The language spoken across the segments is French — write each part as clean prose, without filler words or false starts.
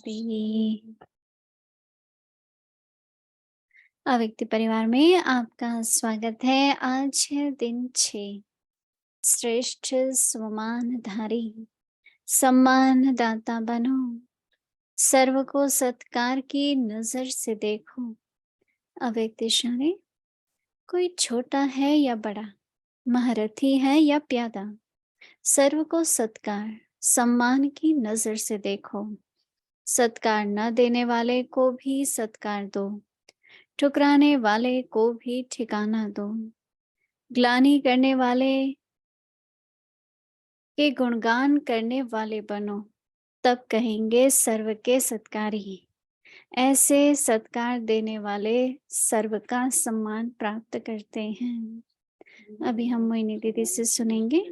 शांति। अव्यक्त परिवार में आपका स्वागत है। आज है दिन 6। श्रेष्ठ स्वमानधारी सम्मानदाता बनो, सर्व को सत्कार की नजर से देखो। अव्यक्त इशारे, कोई छोटा है या बड़ा, महारथी है या प्यादा, सर्व को सत्कार सम्मान की नजर से देखो। सत्कार न देने वाले को भी सत्कार दो, ठुकराने वाले को भी ठिकाना दो। ग्लानि करने वाले के गुणगान करने वाले बनो, तब कहेंगे सर्व के सत्कारी। ऐसे सत्कार देने वाले सर्व का सम्मान प्राप्त करते हैं। अभी हम मोहिनी दीदी से सुनेंगे।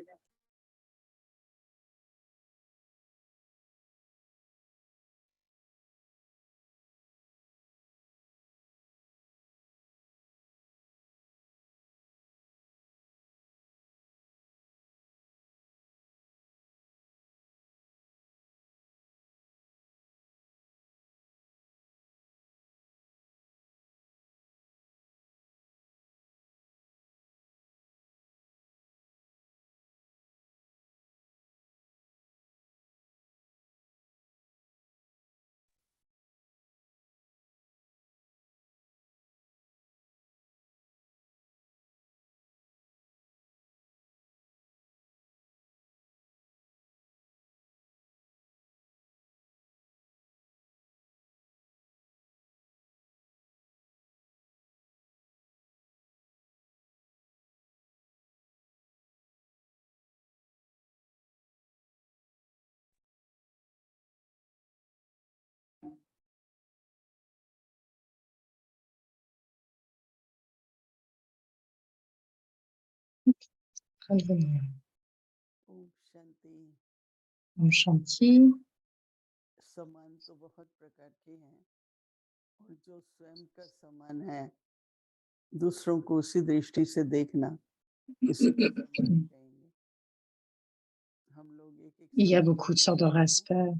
Très bien. Om Shanti. Om Shanti. समान तो बहुत प्रकार के हैं और जो स्वयं का समान है दूसरों को उसी दृष्टि से देखना, इसी को समान कहेंगे। हम लोग एक Il y a beaucoup de sortes de respect,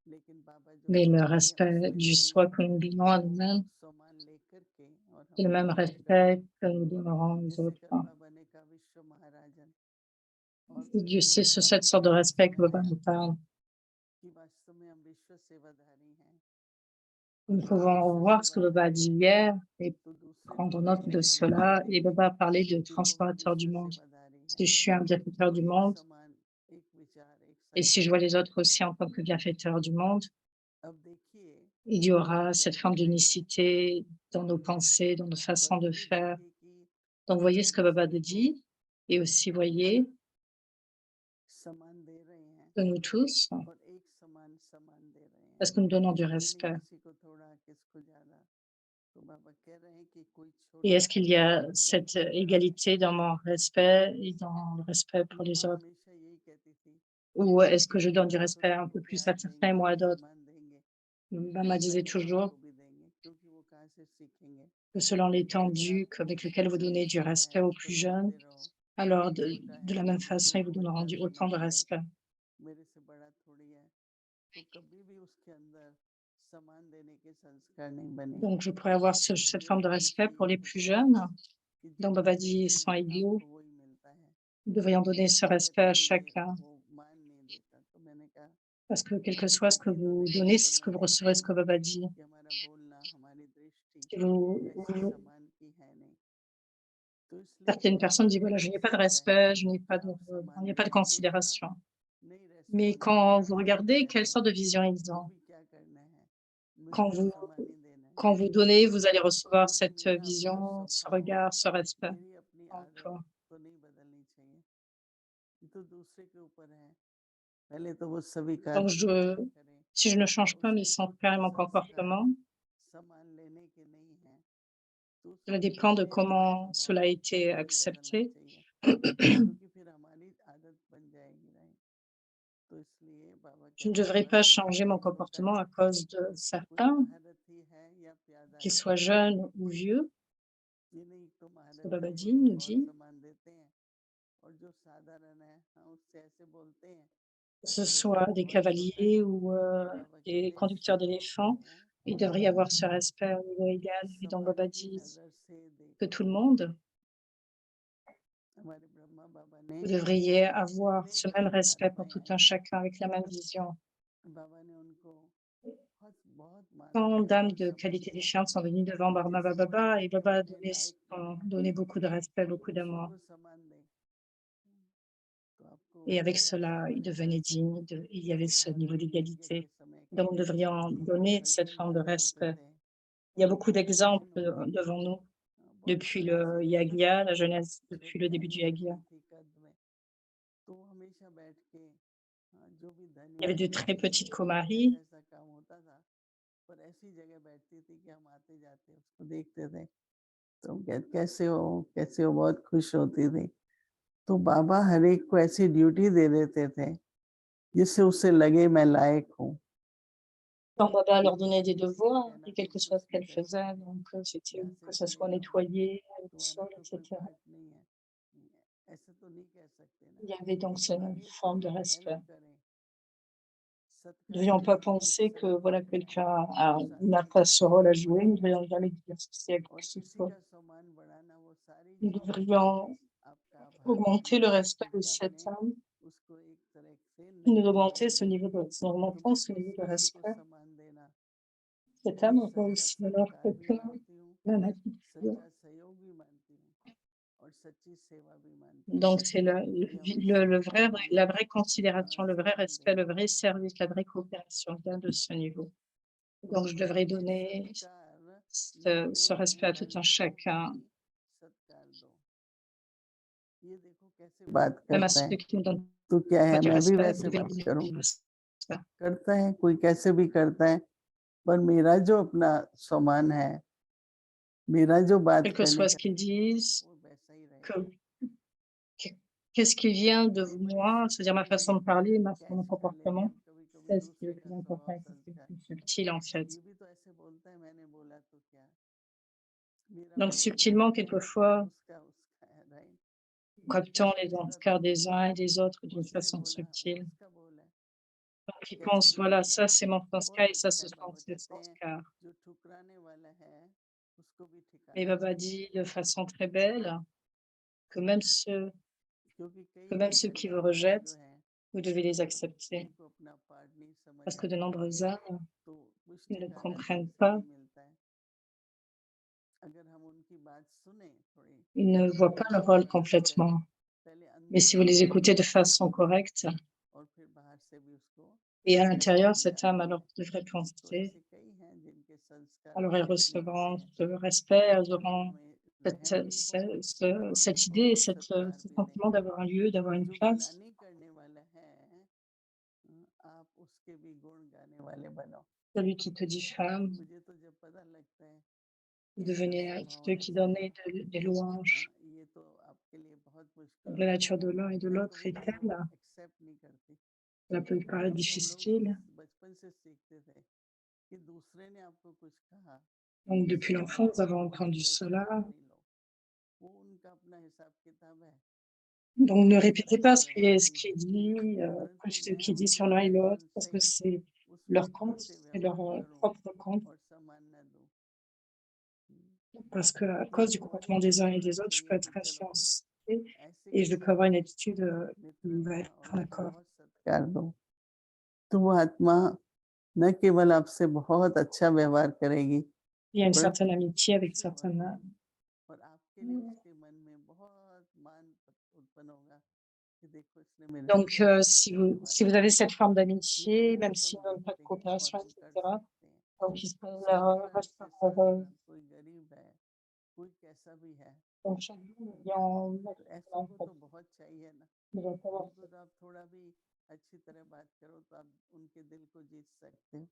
लेकिन बाबा जो mais le बताते हैं, respect du soi que nous donnons à nous-mêmes, समान लेकर के और c'est le même respect que nous donnerons aux autres. बाबा ने कहा विश्व महाराजन, और Dieu sait sur cette sorte de respect que Baba nous parle. कि वास्तव में हम विश्व सेवाधारी हैं। Nous pouvons voir ce que Baba a dit hier et prendre note de cela. Et Baba a parlé de transporteur du monde. Si je suis un bienfaiteur du monde, et si je vois les autres aussi en tant que bienfaiteurs du monde, il y aura cette forme d'unicité dans nos pensées, dans nos façons de faire. Donc, voyez ce que Baba dit, et aussi voyez que nous tous, parce que nous donnons du respect. Et est-ce qu'il y a cette égalité dans mon respect et dans le respect pour les autres? Ou est-ce que je donne du respect un peu plus à certains et moins à d'autres? Maman disait toujours que selon l'étendue avec lequel vous donnez du respect aux plus jeunes, alors de la même façon, ils vous donneront autant de respect. Donc, je pourrais avoir cette forme de respect pour les plus jeunes. Donc, Baba dit, ils sont égaux. Nous devrions donner ce respect à chacun. Parce que quel que soit ce que vous donnez, c'est ce que vous recevrez, ce que Baba dit. Si certaines personnes disent, voilà, je n'ai pas de respect, il n'y a pas de considération. Mais quand vous regardez, quelle sorte de vision ils ont? Quand vous donnez, vous allez recevoir cette vision, ce regard, ce respect. Donc, si je ne change pas mes sentiments et mon comportement, cela dépend de comment cela a été accepté. Je ne devrais pas changer mon comportement à cause de certains, qu'ils soient jeunes ou vieux. Ce que Baba nous dit. que ce soit des cavaliers ou des conducteurs d'éléphants, il devrait y avoir ce respect au niveau égal. Et donc Baba dit que tout le monde, हमारे ब्रह्मा बाबा ने vous devriez avoir अनेक ce même अवतार respect pour में tout un chacun avec la même vision. बाबा ने उनको बहुत बहुत मान Tant दिया d'âmes और de सम्मान qualité दिया différentes sont venues devant Brahma जिससे Baba et Baba a अपने donné, लायक ont बने donné beaucoup de respect, beaucoup दूसरों d'amour. को सम्मान दें तो आपको Et avec और अच्छा cela, ils लगेगा devenaient शायद dignes, il y avait ce niveau उदाहरण यज्ञ d'égalité. के समय का Donc, nous devrions donner cette Arjun forme de राजा होते respect. थे Il y a beaucoup d'exemples लेकिन उनकी devant nous बहुत depuis छोटी le सी Yagya, la उम्र Genèse, depuis le début du छोटी Yagya. थी कद में तो वो हमेशा बैठ के जो भी Il y avait धनी de très petites ऐसा Komaris. ऐसा काम होता था पर ऐसी जगह बैठती थी कि हम आते जाते उसको देखते थे तो हम कहते कैसे हो बहुत खुश होती थी तो बाबा हर एक को ऐसी ड्यूटी दे देते थे जिससे उसे लगे मैं लायक हूँ Quand Baba कि leur donnait des किसी से devoirs, कहना et quel तुम que soit कुछ ce नहीं qu'elles कर faisaient, सकते donc c'était यहाँ que से ce soit चले जाओ nettoyer le तुम्हारा sol, तो कोई etc. पार्ट नहीं है ऐसे तो नहीं कह सकते ना Il y avait donc तो cette हर एक को forme de हम हेल्प respect. करें Nous ne सत्कार devrions pas करें penser que सर्व voilà, करें quelqu'un सारी n'a pas चीजें ce rôle à सम्मान jouer. करें Nous ne devrions jamais dire ceci à और qui que ce किसी soit. का सम्मान बढ़ाना वो सारी Nous चीजें devrions आपका आभार augmenter मानना le है respect de क्योंकि cette आपने âme, उसको एक तरह से nous नई augmenter जिंदगी ce दी niveau de, nous तो augmentons मैं ce niveau de किसी को respect. सम्मान देना Cette âme aura सच्चा aussi alors सत्कार भी quelqu'un, मानती हूँ même attitude. सच्चा सहयोग भी मानती हूँ और सच्ची सेवा भी मानती हूँ Donc, c'est कि हम एक दूसरे के लिए la vraie considération, le vrai सम्मान respect, दें le vrai service, la vraie coopération vient de ce niveau. Donc, je devrais ये donner सत्कार ce मिलते respect हैं à tout हर un एक को chacun, कि सत्कार दो ये देखो कैसे बात même à करते ceux हैं qui ne donnent तो क्या pas है du मैं भी respect, vous वैसे devez leur बात donner करूं du respect. करता है कोई कैसे भी करता है पर मेरा जो अपना सम्मान है मेरा जो बात Quel que करने soit का ce qu'ils disent, वो वैसा ही que, रहेगा qu'est-ce qui vient de कई बड़े moi, c'est-à-dire ma façon de parler, mon catch कर लेते comportement, हैं कभी कभी c'est ce qui est दूसरे le का plus important स्वभाव et c'est le संस्कार plus subtil en fait. ये भी तो ऐसे बोलता है मैंने बोला तो क्या मेरा Donc, मतलब subtilement, दूसरा है quelquefois, उसका है राइट captant les मेरा तो cœurs जो des uns et बोला des autres d'une उसने façon बोला वो subtile. उसका बोला Donc, ils कैसे pensent, भी voilà, बोल रहा ça है c'est mon बहुत sanskar et ça अच्छा ce है sont बाबा ses कहते हैं sanskars. जो ठुकराने वाला है उसको भी Et ठिकाना Baba चाहिए dit de façon très belle que même ceux, क्योंकि que कई même ceux qui vous संप्रदाय जो rejettent, हैं vous devez les accepter. उनको अपना पार्ट नहीं समझ Parce que de आता nombreuses âmes तो कुछ ne ठिकाना ढंग comprennent से pas, नहीं मिलता है अगर हम उनकी बात सुने थोड़ी ils ne voient pas ध्यान le से rôle आदर करें complètement. पहले Mais अंदर si vous से les उसको écoutez de समझें façon correcte, और फिर बाहर से भी उसको et à l'intérieur, पहचान cette âme जाने alors दें devrait तो penser, ऐसे कई हैं जिनके संस्कार alors elles बहुत नीचे recevront हैं ce respect, elles और auront हमें रहम भी हो और cette उनको idée, हम सत्कार ce भी दें sentiment d'avoir un lieu, d'avoir और une जो place. ग्लानि करने वाला है आप उसके भी गुण गाने वाले बनो Celui qui te diffame, मुझे तो जब पता लगता है vous इसका devenez स्वभाव ceux qui ऐसा donnent है des louanges. ये तो आपके लिए बहुत मुश्किल La होगा nature de l'un et de मैं l'autre कहूँ est तो वो telle, एक्सेप्ट नहीं करती cela peut paraître क्योंकि हम लोग difficile. बचपन से सीखते थे कि दूसरे ने आपको कुछ कहा Donc, किसी depuis की l'enfance, बात nous avons को entendu cela. डायरेक्ट नहीं लो वो उनका अपना हिसाब किताब है Donc, वो ne उनका répétez pas अपना ce व्यवहार qui est dit, परंतु ce मैं qui dit sur उनके l'un et l'autre, बचपन parce से que ही c'est उस leur बचपन compte, से c'est leur व्यवहार करूं propre compte. और सम्मान न दूं Parce qu'à ये cause du हमारे comportement des uns अंदर et होना des autres, je peux चाहिए être कि चलो influencée ऐसे et je peux किसी avoir से une attitude qui va मित्रता être और en accord. बहुत सत्कार दो तो वो आत्मा न केवल आपसे बहुत अच्छा व्यवहार करेगी Il y a une परंतु certaine आपको amitié avec खुशी certaines होगी âmes. और आपके लिए उसके मन में बहुत मान उत्पन्न होगा कि देखो इसने मेरे से Donc, कितना अच्छा व्यवहार si vous किया avez cette forme ये d'amitié, प्रूफ même s'ils हम n'ont pas de देखते हैं और coopération, हम कर etc., सकते हैं donc ils sont सबका इससे resteront heureux. साधना कोई गरीब है कोई कैसा भी है Donc, chaque jour, il y a un तो ऐसों को तो बहुत चाहिए ना उनको तो आप थोड़ा भी अच्छी तरह बात करो तो आप उनके दिल को जीत सकते हो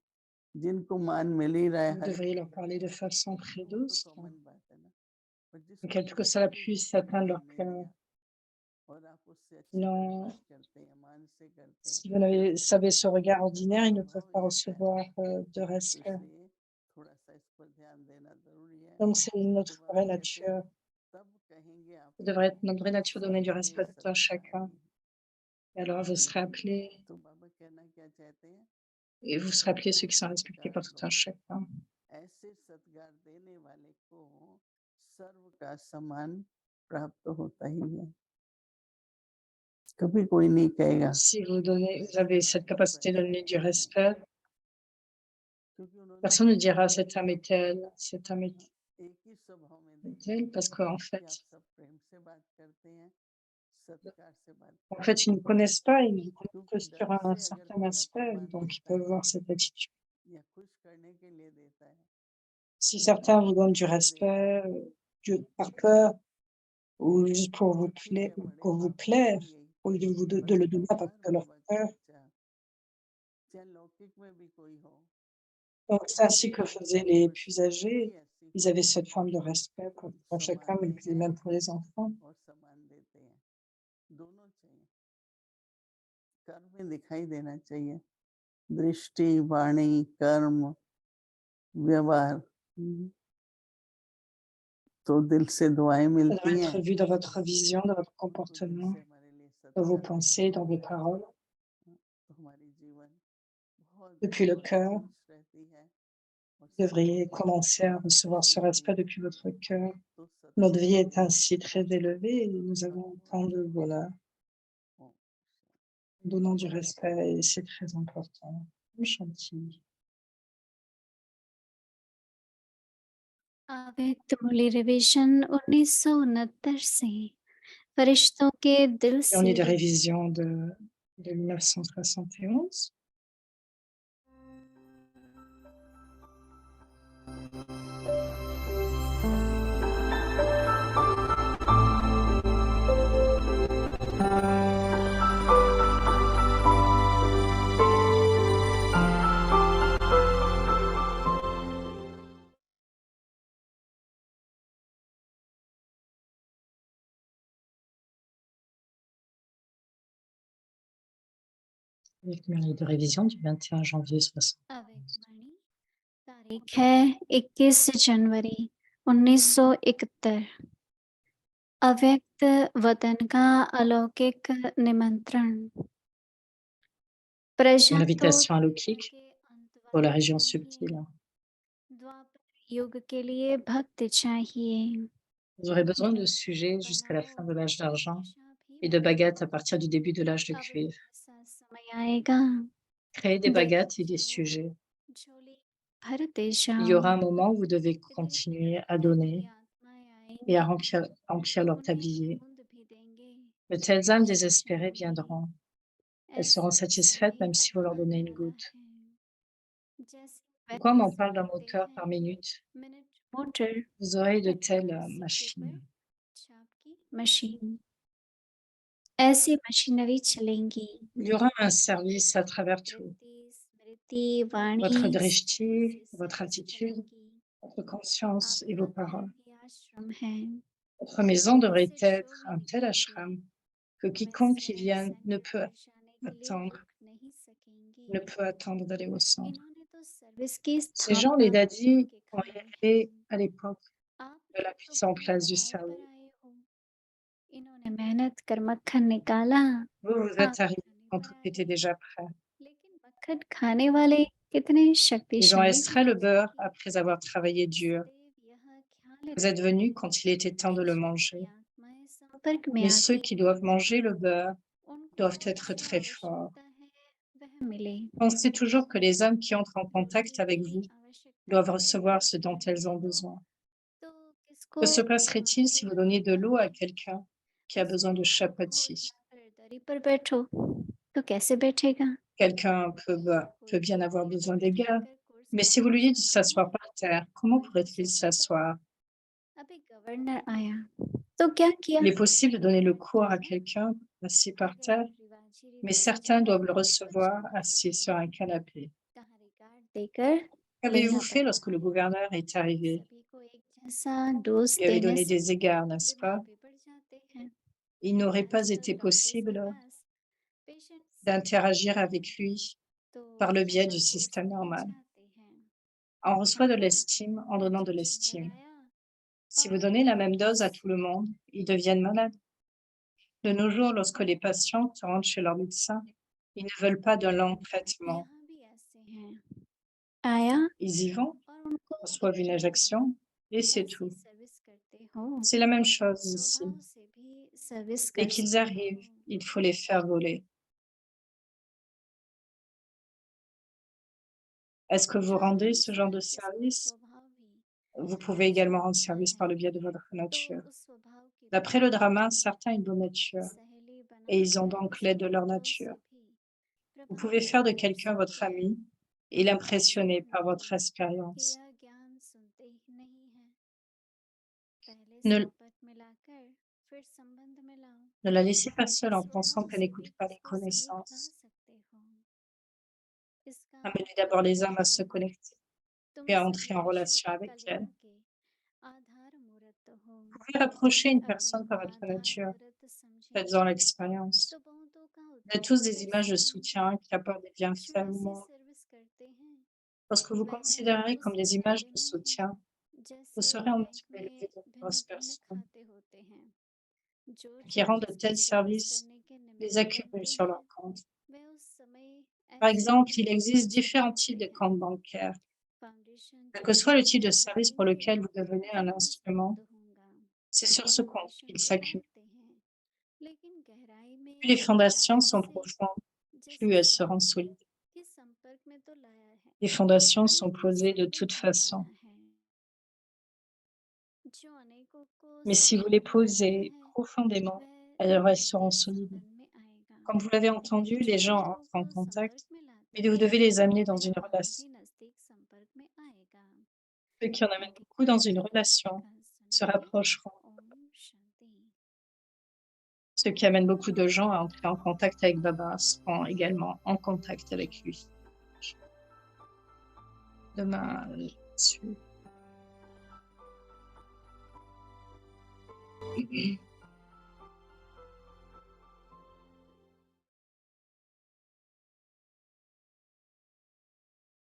जिनको मान मिल ही रहा है vous हर devriez leur parler de façon très वो तो douce, कॉमन बात है ना पर जिसको que बिल्कुल cela भी puisse किसी ने atteindre मान leur नहीं cœur. दिया और आप उससे अच्छी तरह Sinon, बात करते हैं मान से करते हैं si vous savez ce regard उनका तो ordinaire, ils ne peuvent स्वभाव pas ही ऐसा है recevoir de तो respect. इसलिए थोड़ा सा इस पर ध्यान देना जरूरी है Donc, c'est तो notre बाबा vraie कहते हैं nature. तब कहेंगे Ça devrait आपको être notre vraie nature de donner du सच्चे respect à tout un chacun. सत्कारी Et alors, vous serez appelé तो बाबा कहना क्या चाहते हैं et vous se rappelez ceux qui sont respectés par tout un chacun. ऐसे सत्कार देने वाले को सर्व का सम्मान प्राप्त होता ही है कभी कोई नहीं कहेगा Si vous avez cette capacité de donner du respect, क्योंकि उन्होंने personne ne dira cet homme est tel, cet homme est एक ही स्वभाव में देखा tel, parce qu'en कि fait, आप सब प्रेम से बात करते हैं सत्कार से बात en करते fait, ils ne connaissent pas, ils ne connaissent que क्योंकि sur डर un से अगर certain कोई aspect, अपमान donc ils देता peuvent है voir cette attitude. या खुश करने के लिए देता है Si certains vous donnent du इसलिए देता है respect, par peur, ou juste ठीक है बड़े pour vous बाप का plaire, भी यही au lieu de बड़े le donner par परिवार de में leur peur. बच्चा चाहे लौकिक में भी कोई हो Donc c'est ainsi que faisaient les plus personality âgés. ऐसी Ils avaient होनी cette forme de चाहिए respect pour chacun, mais समाते puis हैं même pour les enfants. और सम्मान देते हैं दोनों चाहिए कर्म में दिखाई देना चाहिए दृष्टि वाणी कर्म व्यवहार तो दिल से दुआएं Ça मिलती doit हैं être vu dans votre vision, dans votre तो दिल comportement, से हमारे लिए dans vos सत्कार pensées, dans vos paroles, तो हमारी जीवन बहुत depuis le cœur. खुश रहती है और Vous devriez सबके commencer à recevoir ce respect depuis votre cœur. तो Notre vie est सत्संग ainsi très élevée et nous avons tant de bonheur हो en donnant du respect et c'est très important. Chantilly. अव्यक्त मूल्य रिवीजन 1969 से फरिश्तों के दिल Et on est से des révisions de 1971. Avec mes de révision du 21 janvier 60. अव्यक्त वाणी तारीख है 21 जनवरी 1971। अव्यक्त वतन का अलौकिक निमंत्रण। प्रजा Une तो invitation त्रेता alaukique के अंत pour la वाली région होगी। subtile. द्वापर युग के लिए भक्त चाहिए। Vous aurez besoin de जब sujets jusqu'à la बनाओ fin de l'âge d'argent भाषा भी et de baguettes à बदलेगी। partir du début de l'âge de अब cuivre. ऐसा समय आएगा Créez des दिल baguettes et des जो sujets. झोली भरते Il y जाओ। aura un moment où vous devez इतनी continuer à त्यागी donner आत्माएं et à आएंगी remplir leur उन्हें tablier. ढूंढ भी देंगे De telles âmes désespérées शाम भी। viendront. Elles seront ऐसा satisfaites समय même si vous leur अपना donnez une वाला goutte. है जैसे Pourquoi on वैसे m'en parle d'un चलते moteur par हैं minute? Minute motor Vous aurez de telles वर्तमान सिक्के पर machines. छाप की मशीन। ऐसी मशीनरी चलेंगी। Il y aura un service à travers tout. वृत्ति स्मृति वाणी Votre सब drishti, से votre सहज attitude, चलेंगी। votre conscience et vos आपका घर paroles. भी आश्रम है। Votre maison devrait इसे être शोभित un tel ashram करेंगे। que मैं quiconque qui स्वयं vient ne सैनिक peut दर्शाने के लिए attendre, रुक नहीं सकेंगी। d'aller au centre. इन्होंने तो सर्विस की Ces gens, les स्थापना कर dadis, करके ont खाई hérité है। à l'époque आप de la लोग तो puissante बिना place du पढ़ाए cerveau. पर आए हो। इन्होंने मेहनत कर मक्खन निकाला। Vous, vous आप êtes arrivés खाने quand पर tout आए était हो। déjà prêt. लेकिन मक्खन खाने वाले कितने Ils ont शक्तिशाली extrait होने le beurre चाहिए। après avoir travaillé dur. सदैव यह ख्याल Vous êtes रखें venus quand il était temps de कि le जिनकी manger. आत्माएं संपर्क में Mais ceux आती qui हैं doivent manger le beurre उनको doivent être जो très forts. आवश्यकता है वह मिले। Pensez toujours que les âmes qui entrent en contact ढूंढने avec की vous आवश्यकता doivent है recevoir ce dont elles ढूंढते ont हो besoin. तो Que किसको se passerait-il si vous donniez de l'eau à मांगोगे। quelqu'un qui a besoin de किसी को कहो chapatis? जाकर दरी पर बैठो तो कैसे बैठेगा। Quelqu'un peut कोई bien avoir कुर्सी पर besoin d'égards, बिठाकर कुर्सी mais si पर vous lui dites de बैठाता है s'asseoir par terre, comment वही pourrait-il सोचता है s'asseoir? अभी गवर्नर आया तो क्या किया। Il est possible de donner le cours à देखा quelqu'un assis par अगर terre, रिवाजी mais रीति से certains चले doivent le तो recevoir चल भी assis सकते sur हैं। un canapé. कहाँ रिकार्ड देकर Qu'avez-vous मिलना fait पड़ता lorsque le है। gouverneur est arrivé? सभी को एक जैसा डोज Vous lui avez देने donné से des égards, n'est-ce pas? बीमार भी पड़ जाते हैं। Il n'aurait pas आजकल été डॉक्टर्स के possible पास पेशेंट सीट d'interagir होती avec है lui तो par le biais लंबा du कोर्स système मिल normal. जाते हैं। On reçoit de हाँ l'estime en donnant de injection l'estime. लगाया Si vous और donnez la même dose à वापस। tout le monde, ils deviennent malades. De nos jours, lorsque les patients rentrent chez leur médecin, Ils ne veulent pas d'un long traitement. यहाँ भी ऐसे हैं, आया Ils y vont, और उनको reçoivent une injection et c'est ऐसी tout. Service करते हो, C'est la même chose ici. स्वभाव से भी सर्विस Dès कर qu'ils सकते arrivent, हो। il faut les faire voler. Est-ce que vous जो rendez ce genre इंसान de जिसका service? स्वभाव ही Vous pouvez ऐसा également rendre होता service है, par le biais de votre तो nature. उस स्वभाव की D'après le तरह drama, certains ont une bonne nature सहेली et ils ont बनाकर donc उसके l'aide de leur प्रभाव nature. से भी Vous pouvez प्रभावित faire de हो quelqu'un votre सकते हैं। ami et l'impressionner ध्यान par votre रखें कि expérience. यह ज्ञान सुनते ही नहीं है, पहले Ne, सोपत मिलाकर फिर संबंध मिलाओ। ne la laissez pas seule en pensant स्वभाव qu'elle से भी n'écoute pas les उसको समीप ला connaissances. सकते हो। इसका Amenez d'abord les âmes à se मतलब है connecter तुम et à entrer सभी en विश्व relation की avec elle. कलियों के आधार मूर्त हो। Vous pouvez rapprocher une अपने personne को par votre आधार nature. मूर्त समझें Faites-en l'expérience. तो बहुतों का Vous êtes tous उद्धार des कर images de सकेंगे। soutien qui apportent des जो bienfaits au ऐसी monde. सर्विस करते हैं, Lorsque vous वह considérez comme उस des images ख्याली de में हैं soutien, vous जैसे serez en bank mesure d'élever में de भिन्न nombreuses भिन्न personnes खाते होते हैं। जो qui जो rendent de जिसकी tels सर्विस services, करने के les निमित्त accumulent बनते sur हैं, leur compte. वह उस समय Par ऐसी exemple, il existe foundation différents types चलाते de हैं। comptes bancaires. Foundation Quel que soit le चलाने type de वाले service pour मानेंगे lequel vous devenez un वह instrument, मजबूत होगा। c'est sur ce compte foundation qu'ils तो s'accumulent. बांधते हैं, लेकिन गहराई Plus les में fondations गहराई sont से profondes, plus जैसे elles seront समुद्र solides. के संपर्क में तो लाया है, Les fondations sont परंतु posées de सबको toute भर façon. लाना है। जो अनेकों को Mais si vous les संबंध में लाता posez है, profondément, वह elles resteront नजदीक solides. संबंध में आएगा। Comme vous l'avez entendu, जो les gens अनेकों entrent en को contact, संपर्क में लाता mais vous है, devez les amener dans वह une और relation. भी नजदीक संपर्क में आएगा। Ceux qui en amènent आगे beaucoup dans की une relation कथा se सुनेंगे। rapprocheront. Om Shanti. Ceux qui amènent beaucoup de gens à entrer en contact avec Baba seront également en contact avec lui. Demain, là-dessus.